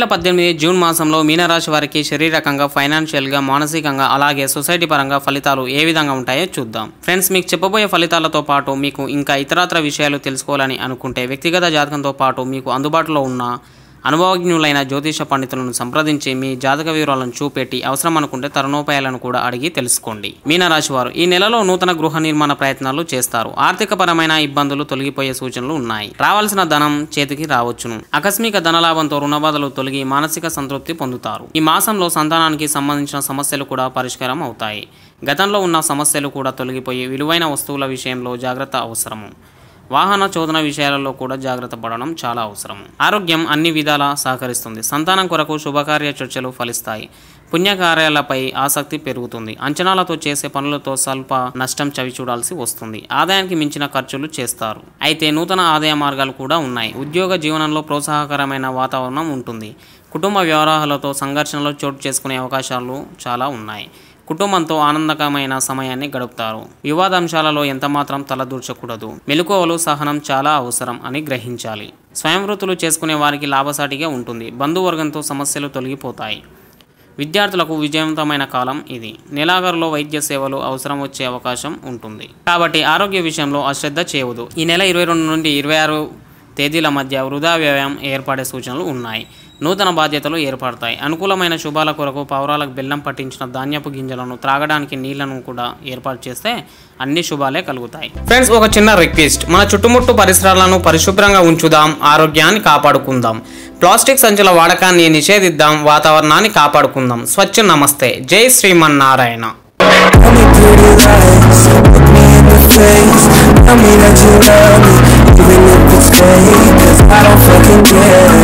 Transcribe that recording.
2018 June మాసంలో మీనరాశి వారికి శారీరకంగా, ఫైనాన్షియల్గా, మానసికంగా అలాగే సొసైటీ పరంగా ఫలితాలు ఏ విధంగా ఉంటాయో చూద్దాం. ఫ్రెండ్స్, మీకు చెప్పబోయే ఫలితాలతో పాటు మీకు ఇంకా ఇతరత్ర విషయాలు తెలుసుకోవాలని అనుకుంటే వ్యక్తిగత జాతకంతో పాటు మీకు అందుబాటులో ఉన్న అనుభవజ్ఞులైన జ్యోతిష పండితులను సంప్రదించి మీ జాతక వివరాలను చూపెట్టి అవసరం అనుకుంటే తరుణోపాయాలను కూడా అడిగి తెలుసుకోండి. మీనరాశి వారు ఈ నెలలో నూతన గృహ నిర్మాణ ప్రయత్నాలు చేస్తారు. ఆర్థికపరమైన ఇబ్బందులు తొలగిపోయే సూచనలు ఉన్నాయి. రావాల్సిన ధనం చేతికి రావచ్చును. ఆకస్మిక ధనలాభంతో రుణబాధలు తొలగి మానసిక సంతృప్తి పొందుతారు. ఈ మాసంలో సంతానానికి సంబంధించిన సమస్యలు కూడా పరిష్కారం అవుతాయి. గతంలో ఉన్న సమస్యలు కూడా తొలగిపోయి విలువైన వస్తువుల విషయంలో జాగ్రత్త అవసరము. వాహన చోదన విషయాలలో కూడా జాగ్రత్త పడడం చాలా అవసరం. ఆరోగ్యం అన్ని విధాలా సహకరిస్తుంది. సంతానం కొరకు శుభకార్య చర్చలు ఫలిస్తాయి. పుణ్యకార్యాలపై ఆసక్తి పెరుగుతుంది. అంచనాలతో చేసే పనులతో స్వల్ప నష్టం చవిచూడాల్సి వస్తుంది. ఆదాయానికి మించిన ఖర్చులు చేస్తారు. అయితే నూతన ఆదాయ మార్గాలు కూడా ఉన్నాయి. ఉద్యోగ జీవనంలో ప్రోత్సాహకరమైన వాతావరణం ఉంటుంది. కుటుంబ వ్యవహారాలతో సంఘర్షణలు చోటు చేసుకునే అవకాశాలు చాలా ఉన్నాయి. కుటుంబంతో ఆనందకరమైన సమయాన్ని గడుపుతారు. వివాదాంశాలలో ఎంతమాత్రం తలదూర్చకూడదు. మెలకువలు, సహనం చాలా అవసరం అని గ్రహించాలి. స్వయం వృత్తులు చేసుకునే వారికి లాభసాటిగా ఉంటుంది. బంధువర్గంతో సమస్యలు తొలగిపోతాయి. విద్యార్థులకు విజయవంతమైన కాలం ఇది. నెలాఖరులో వైద్య సేవలు అవసరం వచ్చే అవకాశం ఉంటుంది. కాబట్టి ఆరోగ్య విషయంలో అశ్రద్ధ చేయవద్దు. ఈ నెల 22 నుండి 26 తేదీల మధ్య వృధా వ్యయం ఏర్పడే సూచనలు ఉన్నాయి. నూతన బాధ్యతలు ఏర్పడతాయి. అనుకూలమైన శుభాల కొరకు పౌరాలకు బెల్లం పట్టించిన ధాన్యపు గింజలను, త్రాగడానికి నీళ్లను కూడా ఏర్పాటు చేస్తే అన్ని శుభాలే కలుగుతాయి. ఫ్రెండ్స్, ఒక చిన్న రిక్వెస్ట్, మన చుట్టుముట్టు పరిసరాలను పరిశుభ్రంగా ఉంచుదాం, ఆరోగ్యాన్ని కాపాడుకుందాం, ప్లాస్టిక్ సంచుల వాడకాన్ని నిషేధిద్దాం, వాతావరణాన్ని కాపాడుకుందాం. స్వచ్ఛ నమస్తే. జై Srimannarayana. Tell me that you love me, even if it's fake, 'cause I don't fucking care.